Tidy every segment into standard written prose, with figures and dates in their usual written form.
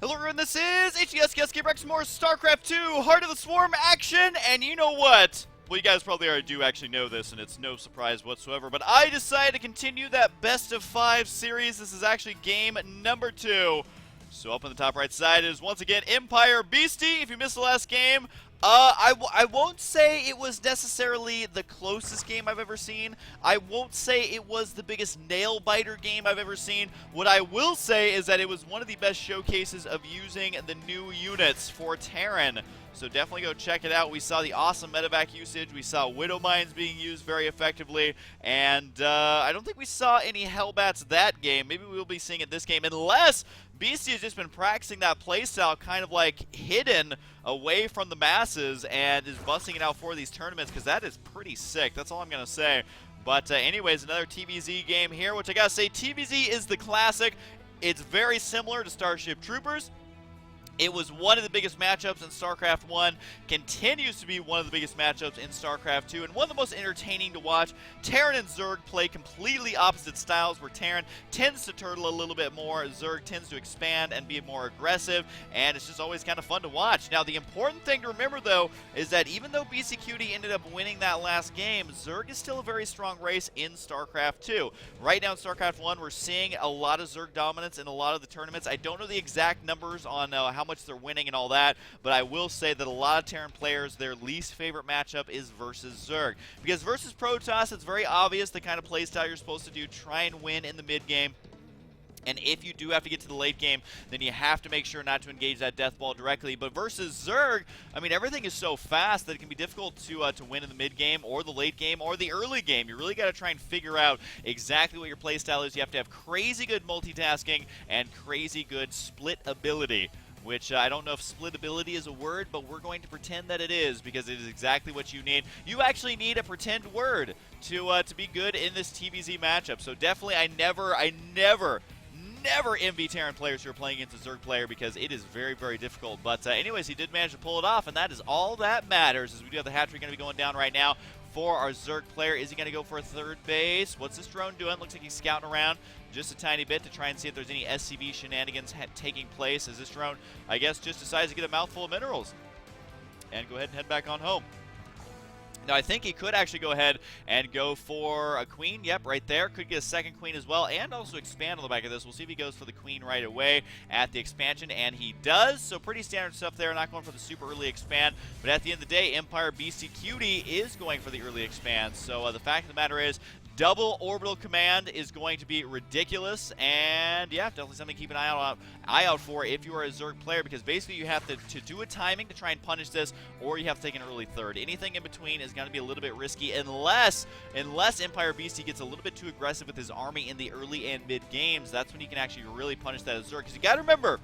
Hello everyone, this is HuskyStarcraft back some more StarCraft 2 Heart of the Swarm action, and you know what? Well, you guys probably already do actually know this, and it's no surprise whatsoever, but I decided to continue that best of 5 series. This is actually game number 2. So up on the top right side is once again Empire Beastie. If you missed the last game, I won't say it was necessarily the closest game I've ever seen. I won't say it was the biggest nail-biter game I've ever seen. What I will say is that it was one of the best showcases of using the new units for Terran. So definitely go check it out. We saw the awesome medevac usage. We saw Widow Mines being used very effectively. And I don't think we saw any Hellbats that game. Maybe we'll be seeing it this game, unless Beastie has just been practicing that playstyle kind of like hidden away from the masses and is busting it out for these tournaments, because that is pretty sick. That's all I'm going to say. But anyways, another TvZ game here, which I got to say, TvZ is the classic. It's very similar to Starship Troopers. It was one of the biggest matchups in StarCraft 1, continues to be one of the biggest matchups in StarCraft 2, and one of the most entertaining to watch. Terran and Zerg play completely opposite styles, where Terran tends to turtle a little bit more, Zerg tends to expand and be more aggressive, and it's just always kind of fun to watch. Now, the important thing to remember, though, is that even though BeastyQT ended up winning that last game, Zerg is still a very strong race in StarCraft 2. Right now in StarCraft 1, we're seeing a lot of Zerg dominance in a lot of the tournaments. I don't know the exact numbers on how much they're winning and all that, but I will say that a lot of Terran players, their least favorite matchup is versus Zerg. Because versus Protoss, it's very obvious the kind of playstyle you're supposed to do, try and win in the mid game. And if you do have to get to the late game, then you have to make sure not to engage that death ball directly. But versus Zerg, I mean, everything is so fast that it can be difficult to win in the mid game or the late game or the early game. You really got to try and figure out exactly what your playstyle is. You have to have crazy good multitasking and crazy good split ability. Which I don't know if split ability is a word, but we're going to pretend that it is, because it is exactly what you need. You actually need a pretend word to be good in this TvZ matchup. So definitely, I never envy Terran players who are playing against a Zerg player, because it is very, very difficult. But anyways, he did manage to pull it off, and that is all that matters, as we do have the hatchery going to be going down right now for our Zerg player. Is he going to go for a third base? What's this drone doing? Looks like he's scouting around just a tiny bit to try and see if there's any SCV shenanigans taking place, as this drone, I guess, just decides to get a mouthful of minerals and go ahead and head back on home. Now, I think he could actually go ahead and go for a queen. Yep, right there. Could get a second queen as well, and also expand on the back of this. We'll see if he goes for the queen right away at the expansion, and he does. So pretty standard stuff there. Not going for the super early expand, but at the end of the day, Empire BeastyQT is going for the early expand. So the fact of the matter is, double orbital command is going to be ridiculous, and yeah, definitely something to keep an eye out for if you are a Zerg player, because basically you have to do a timing to try and punish this, or you have to take an early third. Anything in between is going to be a little bit risky, unless Empire Beastie gets a little bit too aggressive with his army in the early and mid games. That's when you can actually really punish that as Zerg, because you got to remember,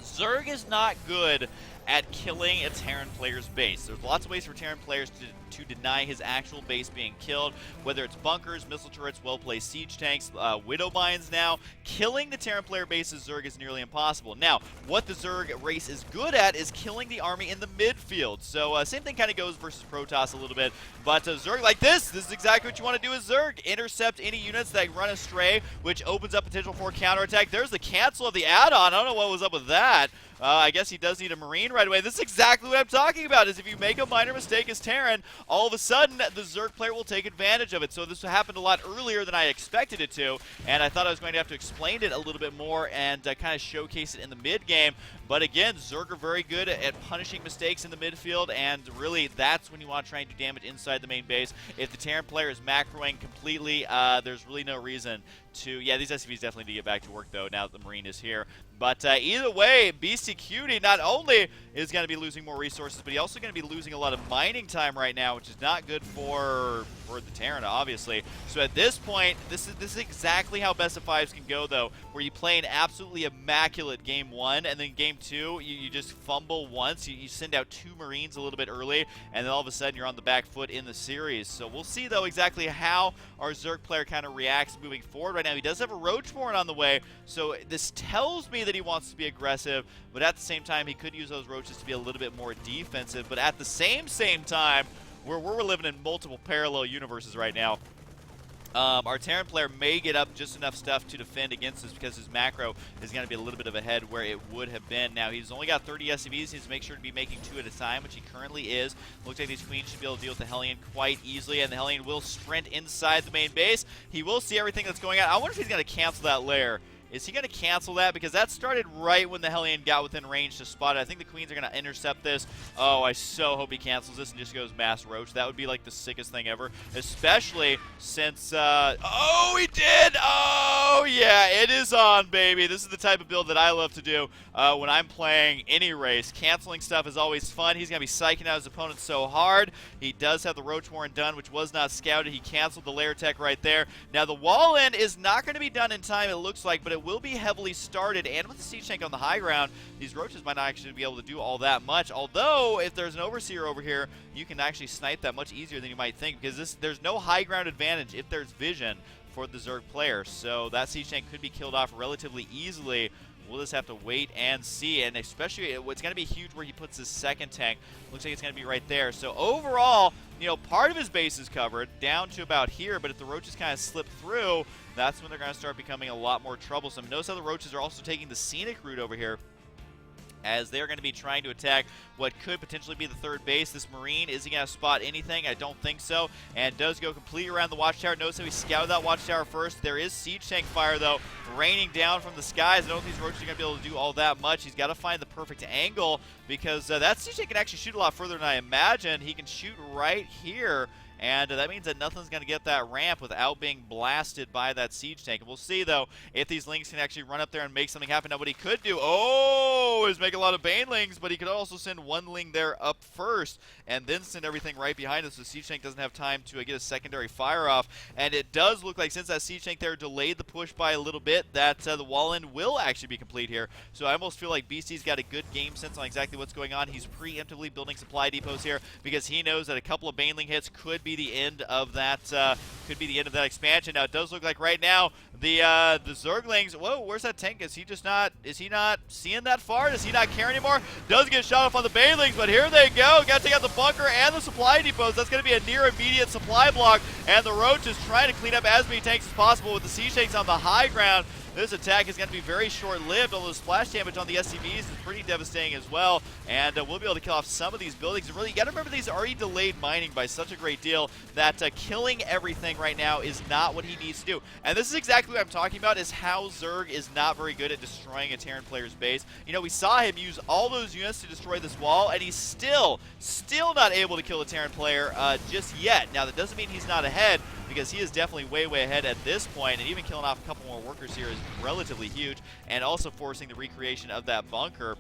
Zerg is not good at killing a Terran player's base. There's lots of ways for Terran players to deny his actual base being killed, whether it's bunkers, missile turrets, well-placed siege tanks, Widow Mines now. Killing the Terran player base's Zerg is nearly impossible. Now, what the Zerg race is good at is killing the army in the midfield. So same thing kind of goes versus Protoss a little bit, but Zerg like this is exactly what you want to do as Zerg. Intercept any units that run astray, which opens up potential for counterattack. There's the cancel of the add-on. I don't know what was up with that. I guess he does need a Marine right away. This is exactly what I'm talking about, is if you make a minor mistake as Terran, all of a sudden the Zerg player will take advantage of it. So this happened a lot earlier than I expected it to, and I thought I was going to have to explain it a little bit more and kind of showcase it in the mid game. But again, Zerg are very good at punishing mistakes in the midfield, and really that's when you want to try and do damage inside the main base. If the Terran player is macroing completely, there's really no reason to... Yeah, these SCVs definitely need to get back to work, though, now that the Marine is here. But either way, BeastyQT not only is going to be losing more resources, but he's also going to be losing a lot of mining time right now, which is not good for the Terran, obviously. So at this point, this is exactly how best of fives can go, though, where you play an absolutely immaculate game 1, and then game 2, you just fumble once. You send out 2 Marines a little bit early, and then all of a sudden you're on the back foot in the series. So we'll see, though, exactly how our Zerg player kind of reacts moving forward. Right now, he does have a Roachborn on the way, so this tells me that he wants to be aggressive, but at the same time, he could use those Roaches to be a little bit more defensive. But at the same time, we're living in multiple parallel universes right now. Our Terran player may get up just enough stuff to defend against this because his macro is going to be a little bit of ahead where it would have been. Now, he's only got 30 SCVs. He needs to make sure to be making 2 at a time, which he currently is. Looks like these Queens should be able to deal with the Hellion quite easily, and the Hellion will sprint inside the main base. He will see everything that's going on. I wonder if he's going to cancel that lair. Is he going to cancel that? Because that started right when the Hellion got within range to spot it. I think the Queens are going to intercept this. Oh, I so hope he cancels this and just goes mass roach. That would be like the sickest thing ever. Especially since, oh, he did! Oh, yeah, it is on, baby. This is the type of build that I love to do when I'm playing any race. Canceling stuff is always fun. He's going to be psyching out his opponent so hard. He does have the Roach Warren done, which was not scouted. He canceled the lair tech right there. Now, the wall in is not going to be done in time, it looks like, but it will be heavily started, and with the siege tank on the high ground, these roaches might not actually be able to do all that much. Although, if there's an overseer over here, you can actually snipe that much easier than you might think, because there's no high ground advantage if there's vision for the Zerg player. So that siege tank could be killed off relatively easily. We'll just have to wait and see, and especially it's going to be huge where he puts his second tank. Looks like it's going to be right there. So overall, you know, part of his base is covered down to about here, but if the roaches kind of slip through, that's when they're going to start becoming a lot more troublesome. Notice how the roaches are also taking the scenic route over here, as they're going to be trying to attack what could potentially be the third base. This Marine, is he going to spot anything? I don't think so, and does go completely around the watchtower. Notice how he scouted that watchtower first. There is siege tank fire, though, raining down from the skies. I don't think these roaches are going to be able to do all that much. He's got to find the perfect angle, because that siege tank can actually shoot a lot further than I imagined. He can shoot right here, and that means that nothing's going to get that ramp without being blasted by that siege tank. And we'll see, though, if these Lings can actually run up there and make something happen. Now, what he could do, is make a lot of Banelings, but he could also send one Ling there up first and then send everything right behind us, so the siege tank doesn't have time to get a secondary fire off. And it does look like, since that siege tank there delayed the push by a little bit, that the wall-in will actually be complete here. So I almost feel like Beasty's got a good game sense on exactly what's going on. He's preemptively building supply depots here because he knows that a couple of Baneling hits could be the end of that expansion. Now, it does look like right now the Zerglings, whoa, where's that tank? Is he not seeing that far? Does he not care anymore? Does get shot off on the Banelings, but here they go. Got to take out the bunker and the supply depots. That's going to be a near immediate supply block, and the Roach is trying to clean up as many tanks as possible with the siege tanks on the high ground. This attack is going to be very short-lived, although the splash damage on the SCVs is pretty devastating as well, and we'll be able to kill off some of these buildings. And really, you got to remember, these are already delayed mining by such a great deal that killing everything right now is not what he needs to do. And this is exactly what I'm talking about, is how Zerg is not very good at destroying a Terran player's base. You know, we saw him use all those units to destroy this wall, and he's still not able to kill a Terran player just yet. Now, that doesn't mean he's not ahead, because he is definitely way, way ahead at this point, and even killing off a couple more workers here is relatively huge, and also forcing the recreation of that bunker.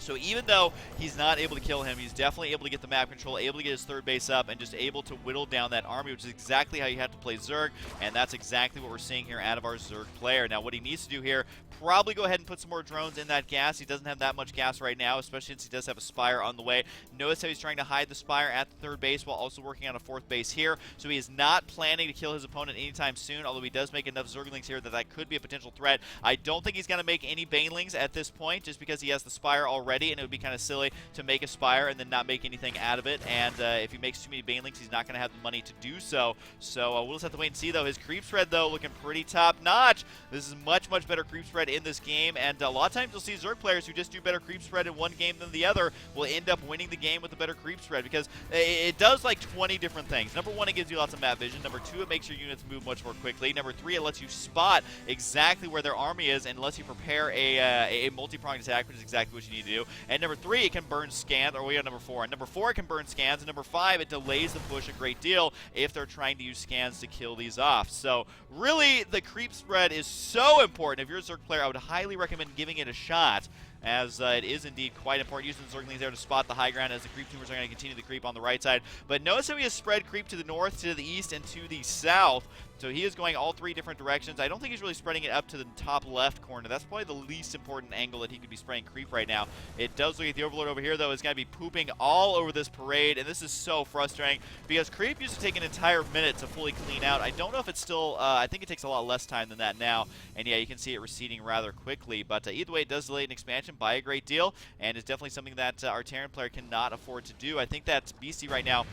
So even though he's not able to kill him, he's definitely able to get the map control, able to get his third base up, and just able to whittle down that army, which is exactly how you have to play Zerg, and that's exactly what we're seeing here out of our Zerg player. Now, what he needs to do here, probably go ahead and put some more drones in that gas. He doesn't have that much gas right now, especially since he does have a Spire on the way. Notice how he's trying to hide the Spire at the third base while also working on a fourth base here. So he is not planning to kill his opponent anytime soon, although he does make enough Zerglings here that could be a potential threat. I don't think he's going to make any Banelings at this point, just because he has the Spire already, and it would be kind of silly to make a Spire and then not make anything out of it. And if he makes too many Banelings, he's not going to have the money to do so. So we'll just have to wait and see, though. His creep spread, though, looking pretty top-notch. This is much, much better creep spread in this game, and a lot of times you'll see Zerg players who just do better creep spread in one game than the other will end up winning the game with a better creep spread, because it does like 20 different things. Number one, it gives you lots of map vision. Number two, it makes your units move much more quickly. Number three, it lets you spot exactly where their army is and lets you prepare a multi-pronged attack, which is exactly what you need to do. And number three, it can burn scans, or we got number four. And number four, it can burn scans. And number five, it delays the push a great deal if they're trying to use scans to kill these off. So really, the creep spread is so important. If you're a Zerg player, I would highly recommend giving it a shot, as it is indeed quite important. Using the Zerglings there to spot the high ground, as the creep tumors are going to continue to creep on the right side. But notice how he has spread creep to the north, to the east, and to the south. So he is going all three different directions. I don't think he's really spreading it up to the top left corner. That's probably the least important angle that he could be spraying creep right now. It does look like the Overlord over here, though, is going to be pooping all over this parade, and this is so frustrating because creep used to take an entire minute to fully clean out. I don't know if it's still, I think it takes a lot less time than that now, and yeah, you can see it receding rather quickly, but either way, it does delay an expansion by a great deal, and it's definitely something that our Terran player cannot afford to do. I think that Beasty right now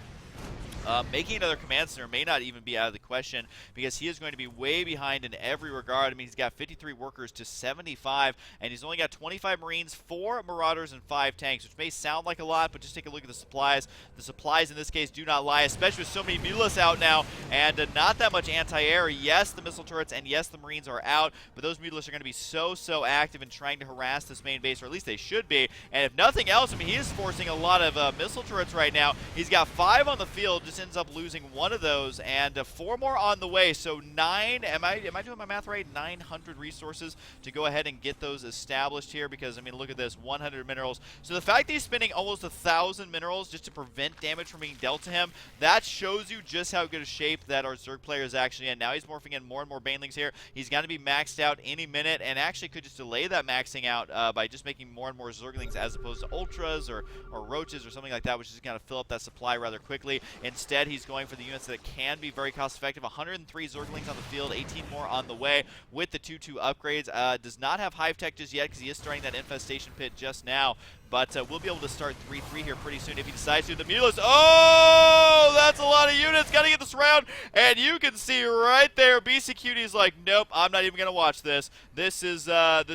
Making another command center may not even be out of the question because he is going to be way behind in every regard. I mean, he's got 53 workers to 75, and he's only got 25 Marines, 4 Marauders, and 5 tanks, which may sound like a lot, but just take a look at the supplies. The supplies in this case do not lie, especially with so many Mulas out now, and not that much anti-air. Yes, the missile turrets, and yes, the Marines are out, but those Mulas are going to be so active in trying to harass this main base, or at least they should be. And if nothing else, I mean, he is forcing a lot of missile turrets right now. He's got 5 on the field, just ends up losing 1 of those, and 4 more on the way. So 9, am I doing my math right? 900 resources to go ahead and get those established here, because I mean, look at this, 100 minerals. So the fact that he's spending almost 1,000 minerals just to prevent damage from being dealt to him, that shows you just how good a shape that our Zerg player is actually in. Now he's morphing in more and more banelings here. He's going to be maxed out any minute, and actually could just delay that maxing out by just making more and more Zerglings as opposed to ultras or roaches or something like that, which is going to fill up that supply rather quickly. Instead, he's going for the units that can be very cost effective. 103 Zerglings on the field, 18 more on the way with the 2-2 upgrades. Does not have Hive Tech just yet because he is starting that infestation pit just now. But we'll be able to start 3-3 here pretty soon if he decides to. The Mulas, oh, that's a lot of units. Got to get this round. And you can see right there, BeastyQT's like, nope, I'm not even going to watch this. This is not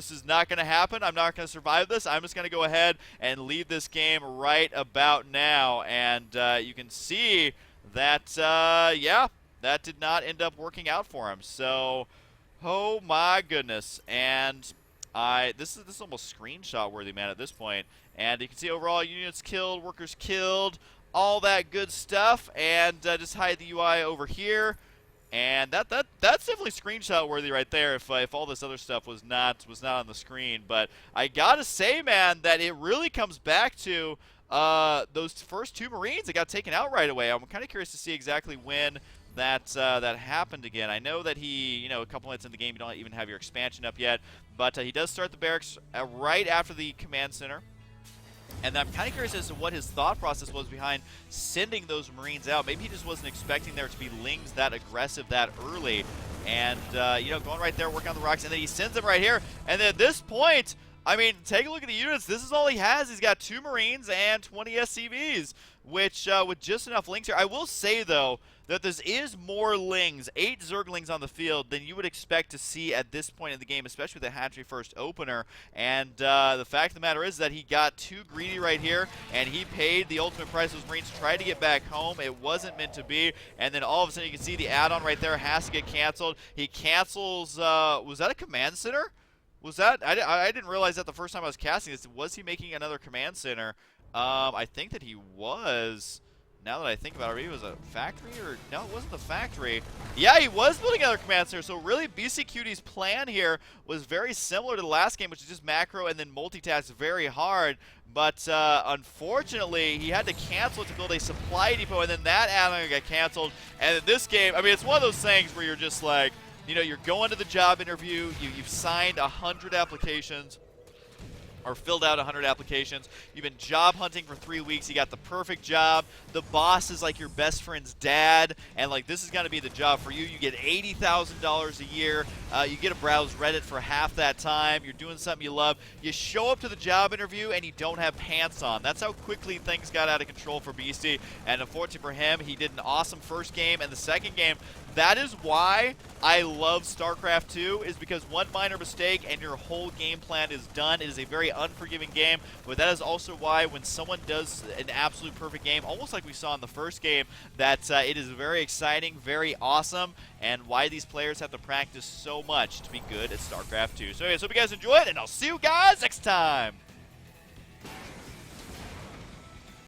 going to happen. I'm not going to survive this. I'm just going to go ahead and leave this game right about now. And you can see that, yeah, that did not end up working out for him. So, oh my goodness. And this is almost screenshot worthy, man, at this point. And you can see overall units killed, workers killed, all that good stuff. And just hide the UI over here. And that's definitely screenshot worthy right there if all this other stuff was not on the screen. But I gotta say, man, that it really comes back to those first 2 Marines that got taken out right away. I'm kind of curious to see exactly when that happened again. I know that he, you know, a couple minutes in the game, you don't even have your expansion up yet, but he does start the barracks right after the command center. And I'm kind of curious as to what his thought process was behind sending those Marines out. Maybe he just wasn't expecting there to be Lings that aggressive that early. And, you know, going right there, working on the rocks, and then he sends them right here. And then at this point, I mean, take a look at the units. This is all he has. He's got 2 Marines and 20 SCVs, which with just enough Lings here. I will say, though, that this is more Lings, 8 Zerglings on the field, than you would expect to see at this point in the game, especially with the Hatchery First opener. And the fact of the matter is that he got too greedy right here, and he paid the ultimate price. Those Marines tried to get back home. It wasn't meant to be. And then all of a sudden, you can see the add-on right there has to get canceled. He cancels, was that a command center? Was that, I didn't realize that the first time I was casting this. Was he making another command center? I think that he was. Now that I think about it, maybe it was a factory, or no, it wasn't the factory. Yeah, he was building another command center. So really, BeastyQT's plan here was very similar to the last game, which is just macro and then multitask very hard. But unfortunately, he had to cancel it to build a supply depot, and then that add-on got canceled. And in this game, I mean, it's one of those things where you're just like, you know, you're going to the job interview, you've signed 100 applications, or filled out 100 applications. You've been job hunting for 3 weeks. You got the perfect job. The boss is like your best friend's dad, and like this is going to be the job for you. You get $80,000 a year. You get to browse Reddit for half that time. You're doing something you love. You show up to the job interview and you don't have pants on. That's how quickly things got out of control for Beasty. And unfortunately for him, he did an awesome first game, and the second game, that is why I love StarCraft 2, is because one minor mistake and your whole game plan is done. It is a very unforgiving game, but that is also why when someone does an absolute perfect game, almost like we saw in the first game, that it is very exciting, very awesome, and why these players have to practice so much to be good at StarCraft 2. So anyways, hope you guys enjoy it, and I'll see you guys next time!